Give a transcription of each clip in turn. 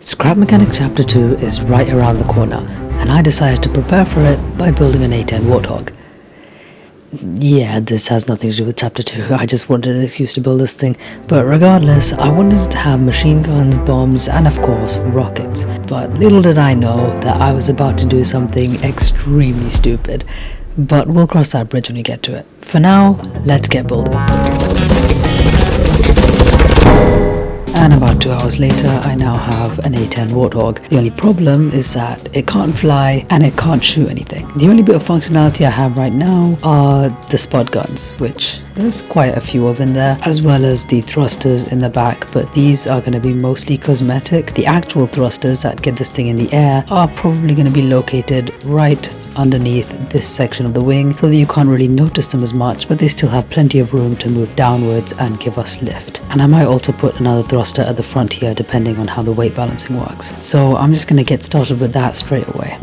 Scrap Mechanic Chapter 2 is right around the corner, and I decided to prepare for it by building an A-10 Warthog. Yeah, this has nothing to do with Chapter 2, I just wanted an excuse to build this thing, but regardless, I wanted it to have machine guns, bombs, and of course, rockets. But little did I know that I was about to do something extremely stupid, but we'll cross that bridge when we get to it. For now, let's get building. And about 2 hours later, I now have an A-10 Warthog. The only problem is that it can't fly and it can't shoot anything. The only bit of functionality I have right now are the spot guns, which there's quite a few of in there, as well as the thrusters in the back, but these are going to be mostly cosmetic. The actual thrusters that get this thing in the air are probably going to be located right underneath this section of the wing, so that you can't really notice them as much, but they still have plenty of room to move downwards and give us lift. And I might also put another thruster at the front here depending on how the weight balancing works. So I'm just going to get started with that straight away.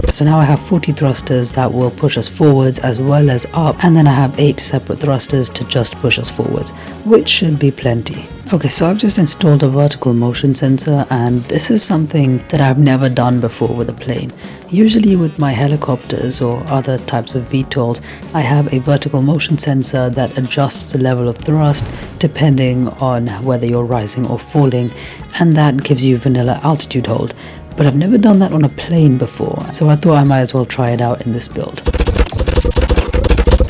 So now I have 40 thrusters that will push us forwards as well as up, and then I have 8 separate thrusters to just push us forwards, which should be plenty. Okay, so I've just installed a vertical motion sensor, and this is something that I've never done before with a plane. Usually with my helicopters or other types of VTOLs, I have a vertical motion sensor that adjusts the level of thrust depending on whether you're rising or falling, and that gives you vanilla altitude hold. But I've never done that on a plane before, so I thought I might as well try it out in this build.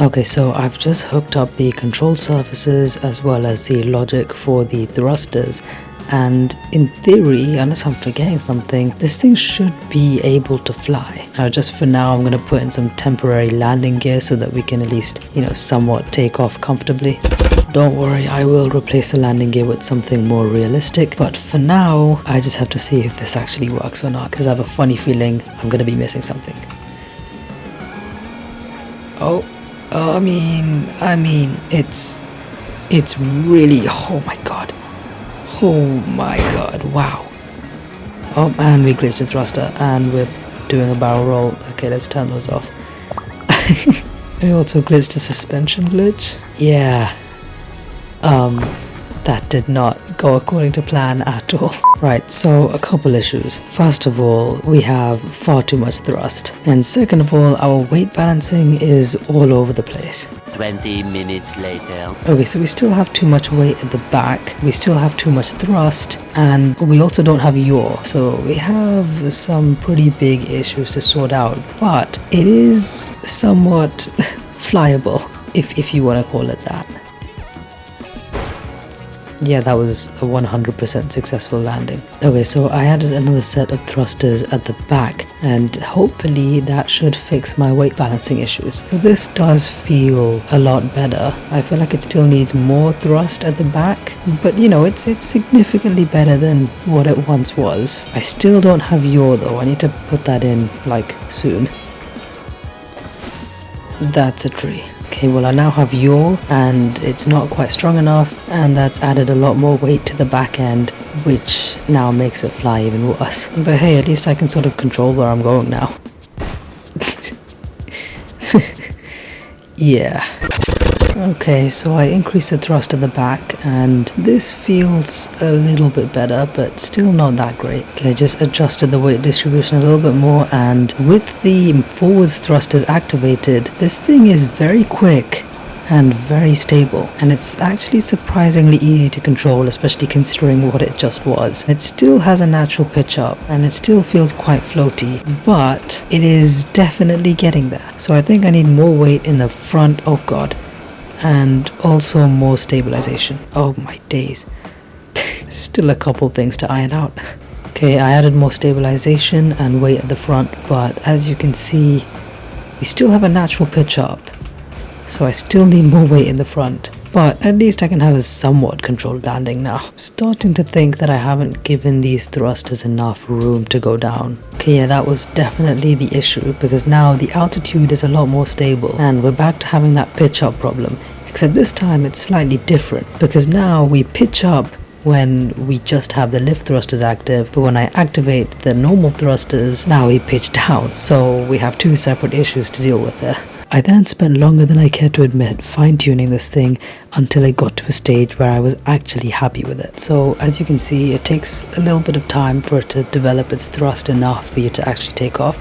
Okay, so I've just hooked up the control surfaces as well as the logic for the thrusters, and in theory, unless I'm forgetting something, this thing should be able to fly. Now just for now, I'm going to put in some temporary landing gear so that we can at least, somewhat take off comfortably. Don't worry, I will replace the landing gear with something more realistic, but for now, I just have to see if this actually works or not, because I have a funny feeling I'm going to be missing something. I mean, it's really, oh my god, wow. Oh, and we glitched the thruster, and we're doing a barrel roll. Okay, let's turn those off. We also glitched the suspension glitch. Yeah, that did not go according to plan at all. Right, so a couple issues. First of all, we have far too much thrust. And second of all, our weight balancing is all over the place. 20 minutes later. Okay, so we still have too much weight at the back, we still have too much thrust, and we also don't have yaw. So we have some pretty big issues to sort out, but it is somewhat flyable, if you want to call it that. Yeah, that was a 100% successful landing. Okay, so I added another set of thrusters at the back, and hopefully that should fix my weight balancing issues. This does feel a lot better. I feel like it still needs more thrust at the back, but it's significantly better than what it once was. I still don't have yaw though. I need to put that in soon. That's a tree. Okay, well I now have yaw, and it's not quite strong enough, and that's added a lot more weight to the back end, which now makes it fly even worse. But hey, at least I can sort of control where I'm going now. Yeah. Okay, so I increased the thrust at the back, and this feels a little bit better, but still not that great. Okay, just adjusted the weight distribution a little bit more, and with the forwards thrusters activated, this thing is very quick and very stable, and it's actually surprisingly easy to control, especially considering what it just was. It still has a natural pitch up, and it still feels quite floaty, but it is definitely getting there. So I think I need more weight in the front, oh god, and also more stabilization. Oh my days. Still a couple things to iron out. Okay, I added more stabilization and weight at the front, but as you can see, we still have a natural pitch up. So I still need more weight in the front, but at least I can have a somewhat controlled landing now. I'm starting to think that I haven't given these thrusters enough room to go down. Okay, yeah, that was definitely the issue, because now the altitude is a lot more stable, and we're back to having that pitch up problem, except this time it's slightly different, because now we pitch up when we just have the lift thrusters active, but when I activate the normal thrusters, now we pitch down. So we have two separate issues to deal with there. I then spent longer than I care to admit fine-tuning this thing until it got to a stage where I was actually happy with it. So as you can see, it takes a little bit of time for it to develop its thrust enough for you to actually take off.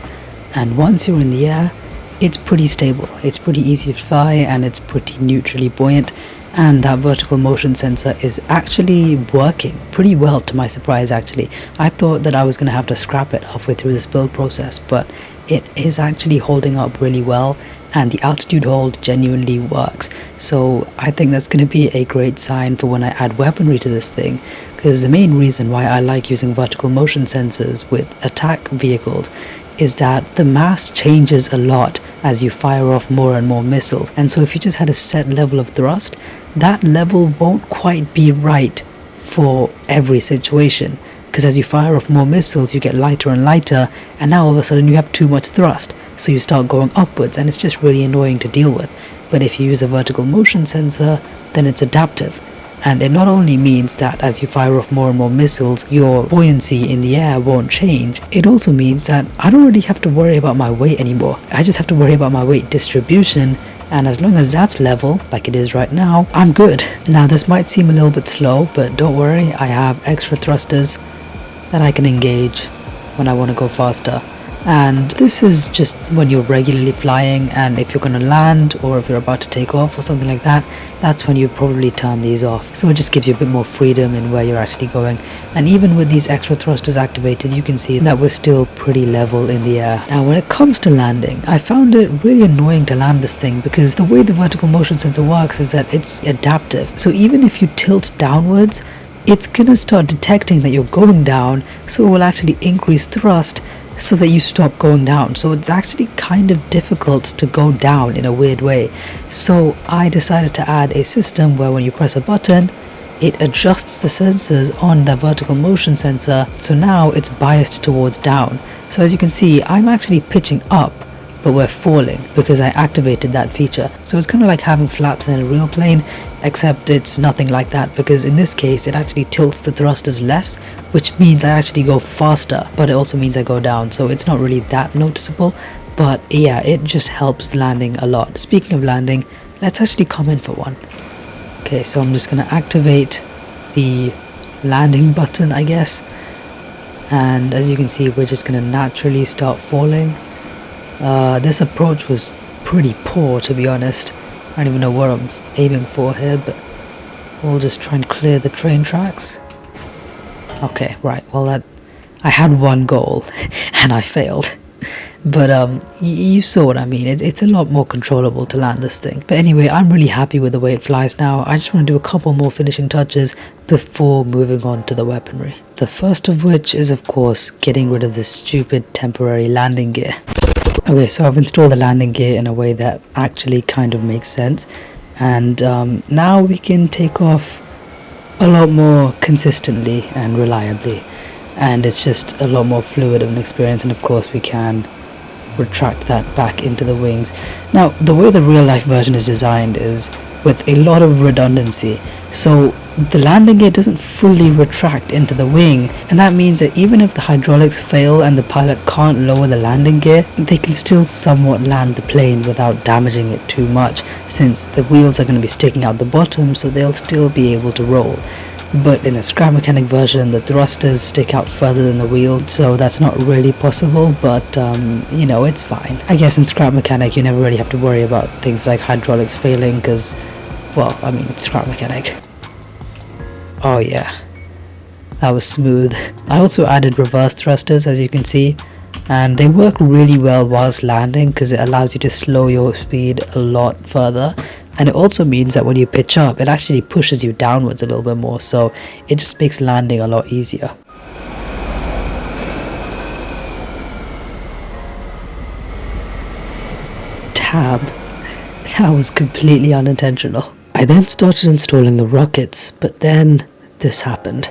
And once you're in the air, it's pretty stable. It's pretty easy to fly and it's pretty neutrally buoyant. And that vertical motion sensor is actually working pretty well, to my surprise actually. I thought that I was going to have to scrap it halfway through this build process, but it is actually holding up really well, and the altitude hold genuinely works. So I think that's going to be a great sign for when I add weaponry to this thing, because the main reason why I like using vertical motion sensors with attack vehicles is that the mass changes a lot as you fire off more and more missiles. And so if you just had a set level of thrust, that level won't quite be right for every situation, because as you fire off more missiles you get lighter and lighter, and now all of a sudden you have too much thrust, so you start going upwards and it's just really annoying to deal with. But if you use a vertical motion sensor, then it's adaptive. And it not only means that as you fire off more and more missiles, your buoyancy in the air won't change, it also means that I don't really have to worry about my weight anymore. I just have to worry about my weight distribution, and as long as that's level, like it is right now, I'm good. Now this might seem a little bit slow, but don't worry, I have extra thrusters that I can engage when I want to go faster. And this is just when you're regularly flying, and if you're going to land or if you're about to take off or something like that, that's when you probably turn these off. So it just gives you a bit more freedom in where you're actually going. And even with these extra thrusters activated, you can see that we're still pretty level in the air. Now when it comes to landing, I found it really annoying to land this thing, because the way the vertical motion sensor works is that it's adaptive. So even if you tilt downwards, it's gonna start detecting that you're going down, so it will actually increase thrust so that you stop going down. So it's actually kind of difficult to go down in a weird way. So I decided to add a system where when you press a button, it adjusts the sensors on the vertical motion sensor, so now it's biased towards down. So as you can see, I'm actually pitching up, but we're falling because I activated that feature. So it's kind of like having flaps in a real plane, except it's nothing like that, because in this case it actually tilts the thrusters less, which means I actually go faster, but it also means I go down. So it's not really that noticeable, but yeah, it just helps landing a lot. Speaking of landing, let's actually come in for one. Okay, so I'm just gonna activate the landing button, I guess, and as you can see, we're just gonna naturally start falling. This approach was pretty poor, to be honest. I don't even know what I'm aiming for here, but we'll just try and clear the train tracks. Okay, right, well I had one goal and I failed. But you saw what I mean. It's a lot more controllable to land this thing. But anyway, I'm really happy with the way it flies now. I just want to do a couple more finishing touches before moving on to the weaponry. The first of which is, of course, getting rid of this stupid temporary landing gear. Okay, so I've installed the landing gear in a way that actually kind of makes sense. And now we can take off a lot more consistently and reliably. And it's just a lot more fluid of an experience, and of course we can retract that back into the wings. Now, the way the real life version is designed is with a lot of redundancy, so the landing gear doesn't fully retract into the wing, and that means that even if the hydraulics fail and the pilot can't lower the landing gear, they can still somewhat land the plane without damaging it too much, since the wheels are going to be sticking out the bottom, so they'll still be able to roll. But in the scrap mechanic version, the thrusters stick out further than the wheel, so that's not really possible, but you know, it's fine. I guess in scrap mechanic you never really have to worry about things like hydraulics failing, because, well, I mean, it's scrap mechanic. Oh yeah, that was smooth. I also added reverse thrusters, as you can see, and they work really well whilst landing because it allows you to slow your speed a lot further. And it also means that when you pitch up, it actually pushes you downwards a little bit more, so it just makes landing a lot easier. Tab. That was completely unintentional. I then started installing the rockets, but then this happened.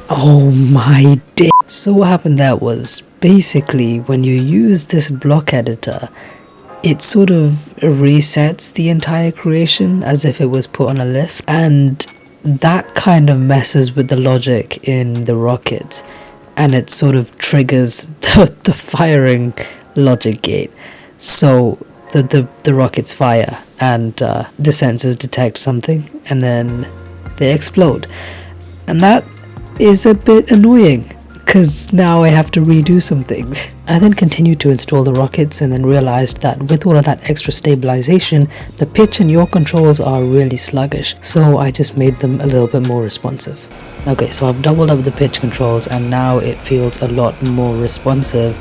Oh my day. So what happened there was, basically when you use this block editor, it sort of resets the entire creation as if it was put on a lift, and that kind of messes with the logic in the rockets. and it sort of triggers the firing logic gate. So the rockets fire, and the sensors detect something, and then they explode. And that is a bit annoying, because now I have to redo some things. I then continued to install the rockets and then realized that with all of that extra stabilization, the pitch and yaw controls are really sluggish, so I just made them a little bit more responsive. Okay, so I've doubled up the pitch controls and now it feels a lot more responsive.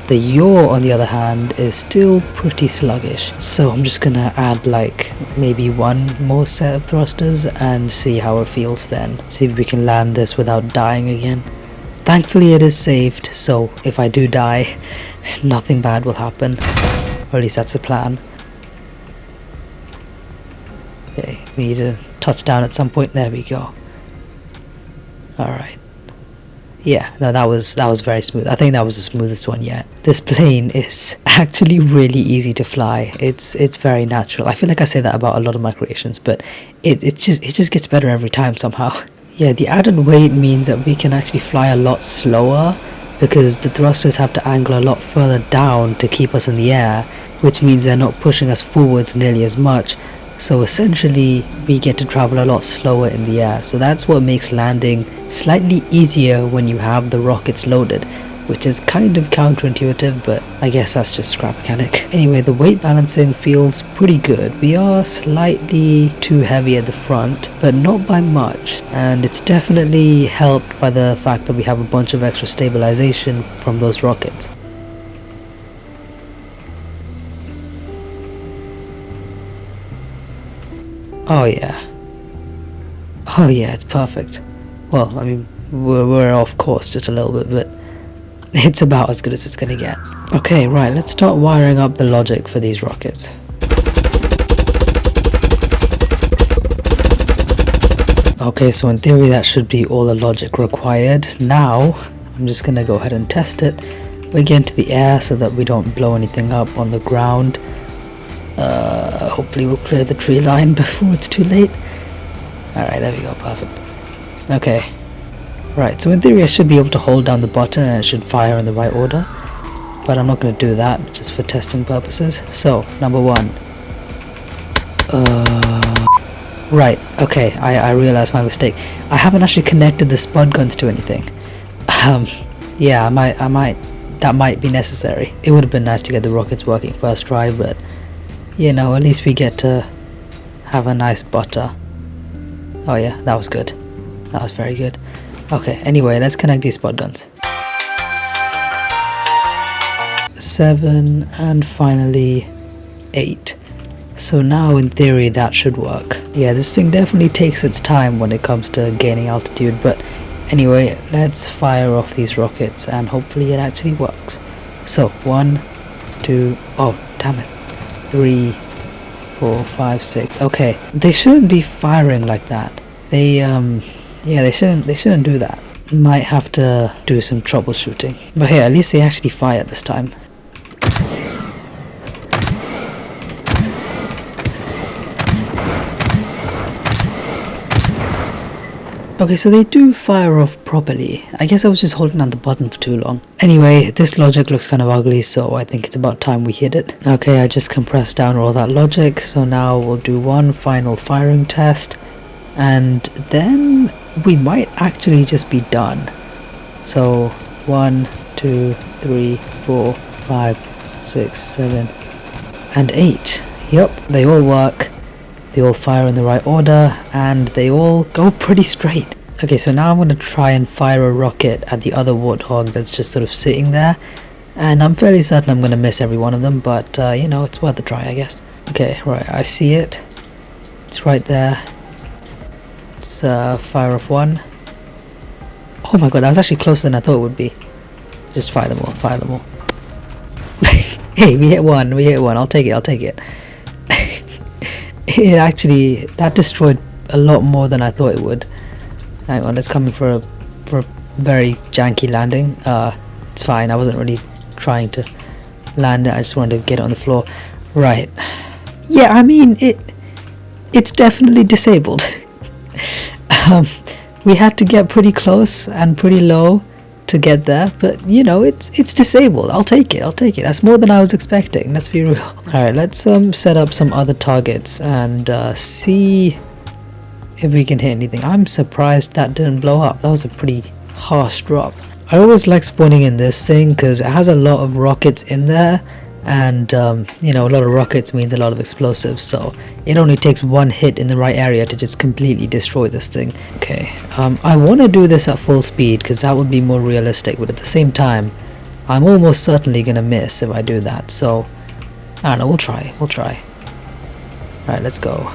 The yaw, on the other hand, is still pretty sluggish, so I'm just gonna add like maybe one more set of thrusters and see how it feels then. See if we can land this without dying again. Thankfully it is saved, so if I do die, nothing bad will happen. Or at least that's the plan. Okay, we need to touch down at some point. There we go. Alright. Yeah, no, that was very smooth. I think that was the smoothest one yet. This plane is actually really easy to fly. It's very natural. I feel like I say that about a lot of my creations, but it just gets better every time somehow. Yeah, the added weight means that we can actually fly a lot slower, because the thrusters have to angle a lot further down to keep us in the air, which means they're not pushing us forwards nearly as much. So essentially we get to travel a lot slower in the air, so that's what makes landing slightly easier when you have the rockets loaded, which is kind of counterintuitive, but I guess that's just scrap mechanic. Anyway, the weight balancing feels pretty good. We are slightly too heavy at the front, but not by much, and it's definitely helped by the fact that we have a bunch of extra stabilization from those rockets. Oh yeah, it's perfect. Well, I mean, we're off course just a little bit, but it's about as good as it's gonna get. Okay, right, let's start wiring up the logic for these rockets. Okay, so in theory that should be all the logic required. Now, I'm just gonna go ahead and test it. We get into the air so that we don't blow anything up on the ground. Hopefully we'll clear the tree line before it's too late. Alright, there we go, perfect. Okay. Right, so in theory I should be able to hold down the button and it should fire in the right order. But I'm not going to do that, just for testing purposes. So, number one. Right, okay, I realized my mistake. I haven't actually connected the spud guns to anything. Yeah, that might be necessary. It would have been nice to get the rockets working first try, but you know, at least we get to have a nice butter. Oh yeah, that was good. That was very good. Okay, anyway, let's connect these spud guns. 7 and finally 8. So now in theory that should work. Yeah, this thing definitely takes its time when it comes to gaining altitude, but anyway, let's fire off these rockets and hopefully it actually works. So 1, 2, oh damn it. 3, 4, 5, 6. Okay, they shouldn't be firing like that. They they shouldn't do that. Might have to do some troubleshooting. But hey, at least they actually fired this time. Okay, so they do fire off properly. I guess I was just holding down the button for too long. Anyway, this logic looks kind of ugly, so I think it's about time we hit it. Okay, I just compressed down all that logic, so now we'll do one final firing test, and then we might actually just be done. So 1, 2, 3, 4, 5, 6, 7, and 8. Yup, they all work. They all fire in the right order, and they all go pretty straight. Okay, so now I'm going to try and fire a rocket at the other Warthog that's just sort of sitting there. And I'm fairly certain I'm going to miss every one of them, but, you know, it's worth a try, I guess. Okay, right, I see it. It's right there. Let's fire off one. Oh my god, that was actually closer than I thought it would be. Just fire them all, fire them all. Hey, we hit one, I'll take it. It actually, that destroyed a lot more than I thought it would. Hang on, it's coming for a very janky landing. It's fine, I wasn't really trying to land it, I just wanted to get it on the floor. Right. Yeah, I mean, it's definitely disabled. We had to get pretty close and pretty low to get there, but you know, it's disabled. I'll take it. That's more than I was expecting. Let's be real. All right, let's set up some other targets and see if we can hit anything. I'm surprised that didn't blow up. That was a pretty harsh drop. I always like spawning in this thing because it has a lot of rockets in there, and you know, a lot of rockets means a lot of explosives, so it only takes one hit in the right area to just completely destroy this thing. Okay, I want to do this at full speed because that would be more realistic, but at the same time I'm almost certainly gonna miss if I do that, so I don't know, we'll try. Alright, let's go.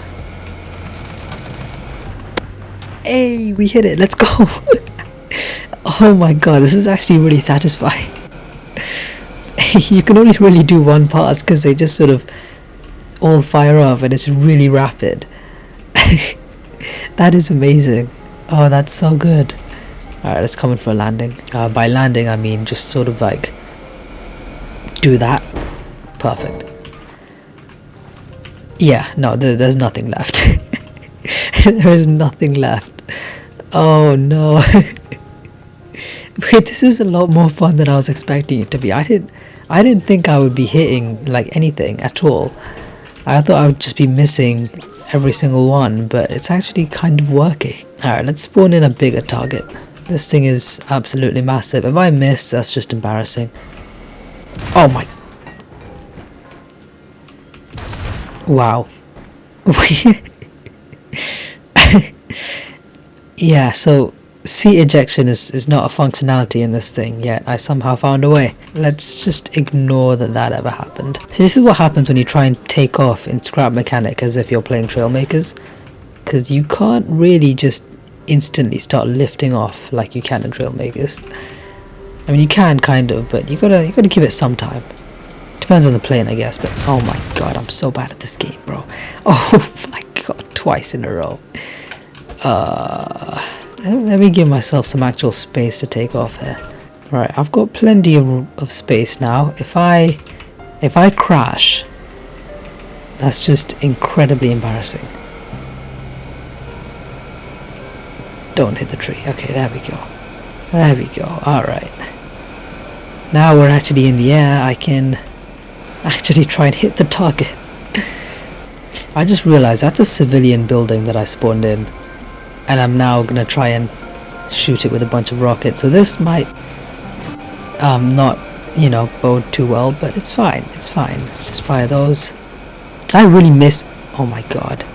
Hey, we hit it, let's go. Oh my god, this is actually really satisfying. You can only really do one pass because they just sort of all fire off and it's really rapid. That is amazing. Oh, that's so good. Alright, let's come in for a landing. By landing I mean just sort of like do that. Perfect. Yeah, no, there's nothing left. There is nothing left. Oh no. Wait, this is a lot more fun than I was expecting it to be. I didn't think I would be hitting like anything at all. I thought I would just be missing every single one, but it's actually kind of working. Alright, let's spawn in a bigger target. This thing is absolutely massive. If I miss, that's just embarrassing. Oh my... Wow. Yeah, so seat ejection is not a functionality in this thing, yet I somehow found a way. Let's just ignore that ever happened. So this is what happens when you try and take off in Scrap Mechanic as if you're playing Trailmakers, because you can't really just instantly start lifting off like you can in Trailmakers. I mean, you can kind of, but you gotta give it some time. Depends on the plane, I guess, but oh my god, I'm so bad at this game, bro. Oh my god, twice in a row. Let me give myself some actual space to take off here. Right, I've got plenty of space now. If I crash, that's just incredibly embarrassing. Don't hit the tree. Okay, there we go. There we go. Alright. Now we're actually in the air. I can actually try and hit the target. I just realized that's a civilian building that I spawned in. And I'm now gonna try and shoot it with a bunch of rockets. So this might not, you know, bode too well, but it's fine. It's fine. Let's just fire those. Did I really miss? Oh my god.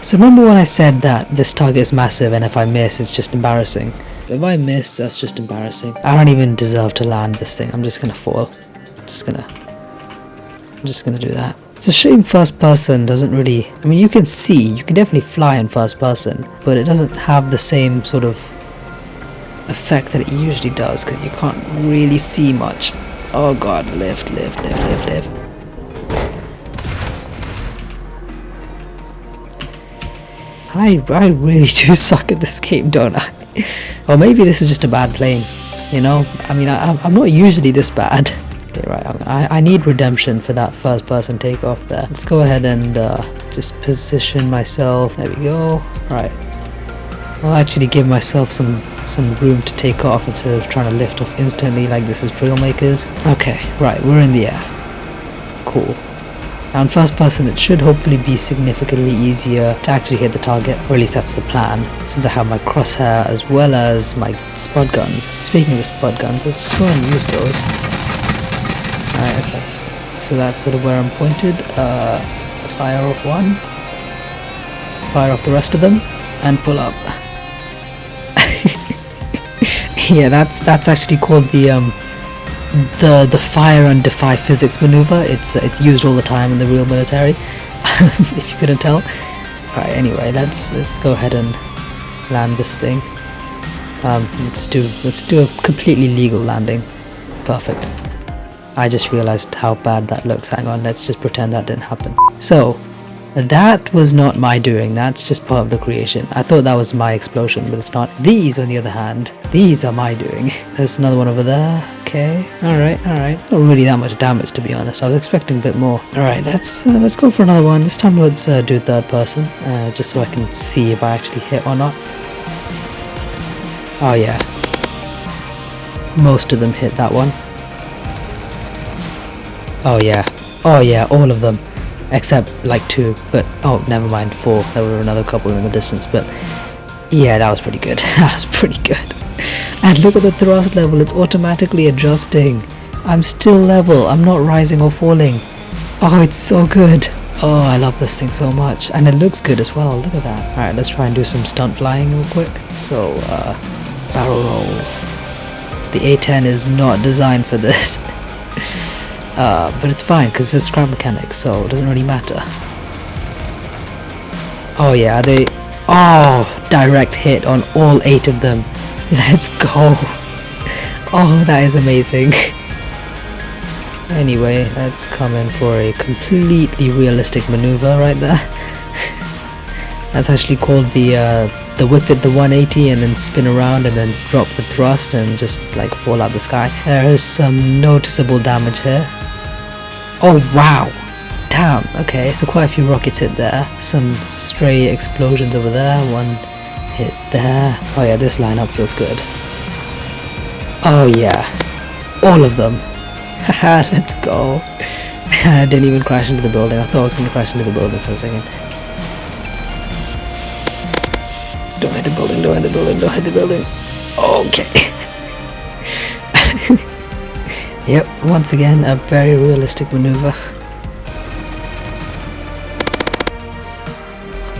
So remember when I said that this target is massive and if I miss it's just embarrassing? If I miss, that's just embarrassing. I don't even deserve to land this thing. I'm just gonna fall. I'm just gonna do that. It's a shame first person doesn't really... I mean, you can definitely fly in first person, but it doesn't have the same sort of effect that it usually does, because you can't really see much. Oh god, lift. I really do suck at this game, don't I? Or maybe this is just a bad plane, you know? I mean, I'm not usually this bad. Okay, right, I need redemption for that first person takeoff there. Let's go ahead and just position myself. There we go. Right. I'll actually give myself some room to take off instead of trying to lift off instantly like this is Trailmakers. Okay, right, we're in the air. Cool. Now in first person it should hopefully be significantly easier to actually hit the target, or at least that's the plan, since I have my crosshair as well as my spud guns. Speaking of the spud guns, let's go and use those. Alright, okay. So that's sort of where I'm pointed. Fire off one. Fire off the rest of them. And pull up. Yeah, that's actually called the fire and defy physics maneuver. It's used all the time in the real military. If you couldn't tell. Alright, anyway, let's go ahead and land this thing. Let's do a completely legal landing. Perfect. I just realized how bad that looks. Hang on, let's just pretend that didn't happen. So, that was not my doing. That's just part of the creation. I thought that was my explosion, but it's not. These, on the other hand, these are my doing. There's another one over there. Okay. Alright. Not really that much damage, to be honest. I was expecting a bit more. Alright, let's go for another one. This time let's do third person, just so I can see if I actually hit or not. Oh yeah. most of them hit that one. Oh yeah, all of them. Except like 2, but oh, never mind, 4. There were another couple in the distance, but yeah, that was pretty good. That was pretty good. And look at the thrust level, it's automatically adjusting. I'm still level, I'm not rising or falling. Oh, it's so good. Oh, I love this thing so much. And it looks good as well, look at that. Alright, let's try and do some stunt flying real quick. So, barrel roll. The A-10 is not designed for this. But it's fine, because it's scrap mechanics, so it doesn't really matter. Oh yeah, direct hit on all 8 of them. Let's go. Oh, that is amazing. Anyway, let's come in for a completely realistic maneuver right there. That's actually called the whip it the 180 and then spin around and then drop the thrust and just like fall out the sky. There is some noticeable damage here. Oh wow! Damn, okay, so quite a few rockets hit there. Some stray explosions over there, one hit there. Oh yeah, this lineup feels good. Oh yeah, all of them. Haha, let's go. I didn't even crash into the building. I thought I was going to crash into the building for a second. Don't hit the building, don't hit the building, don't hit the building. Okay. Yep, once again, a very realistic maneuver.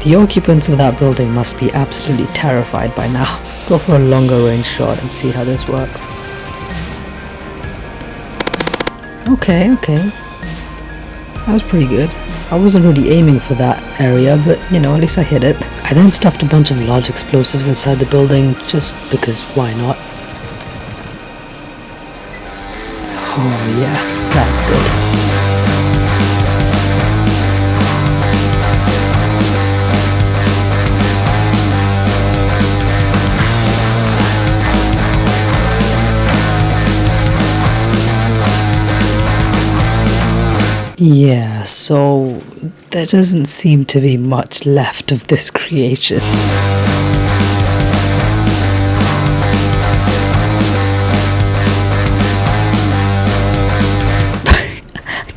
The occupants of that building must be absolutely terrified by now. Let's go for a longer range shot and see how this works. Okay. That was pretty good. I wasn't really aiming for that area, but you know, at least I hit it. I then stuffed a bunch of large explosives inside the building, just because why not? Oh yeah, that was good. Yeah, so there doesn't seem to be much left of this creation.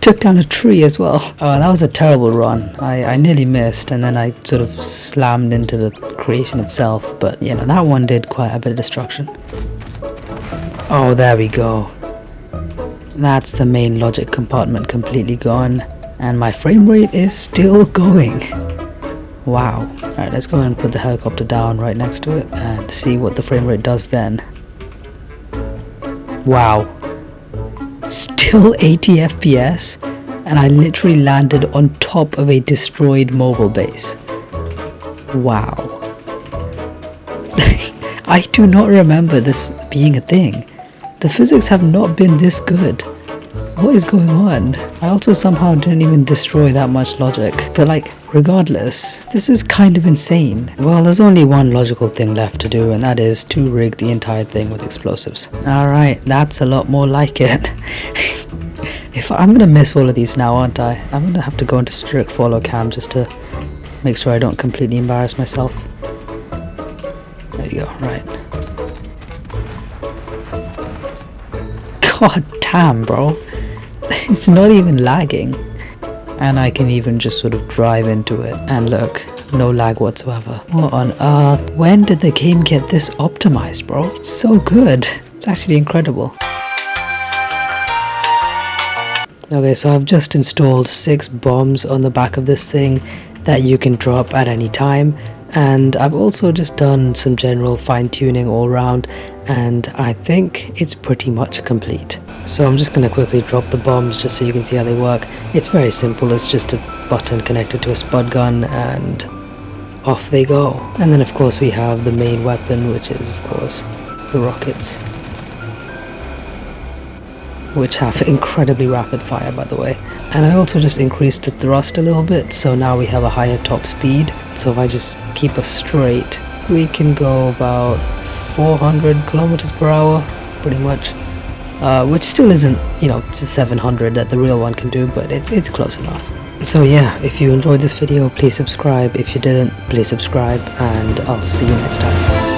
Took down a tree as well. Oh, that was a terrible run. I nearly missed and then I sort of slammed into the creation itself, but you know, that one did quite a bit of destruction. Oh, there we go. That's the main logic compartment completely gone, and my frame rate is still going. Wow. Alright, let's go and put the helicopter down right next to it and see what the frame rate does then. Wow. Still 80 FPS, and I literally landed on top of a destroyed mobile base. Wow. I do not remember this being a thing. The physics have not been this good. What is going on? I also somehow didn't even destroy that much logic. But like, regardless, this is kind of insane. Well, there's only one logical thing left to do, and that is to rig the entire thing with explosives. Alright, that's a lot more like it. If I'm gonna miss all of these now, aren't I? I'm gonna have to go into strict follow cam just to make sure I don't completely embarrass myself. There you go, right. God damn, bro. It's not even lagging. And I can even just sort of drive into it. And look, no lag whatsoever. What on earth? When did the game get this optimized, bro? It's so good. It's actually incredible. Okay, so I've just installed 6 bombs on the back of this thing that you can drop at any time. And I've also just done some general fine-tuning all around, and I think it's pretty much complete. So I'm just going to quickly drop the bombs just so you can see how they work. It's very simple, it's just a button connected to a spud gun and off they go. And then of course we have the main weapon, which is of course the rockets, which have incredibly rapid fire, by the way. And I also just increased the thrust a little bit, so now we have a higher top speed. So if I just keep us straight, we can go about 400 kilometers per hour, pretty much. Which still isn't, you know, to 700 that the real one can do, but it's close enough. So yeah, if you enjoyed this video, please subscribe. If you didn't, please subscribe, and I'll see you next time.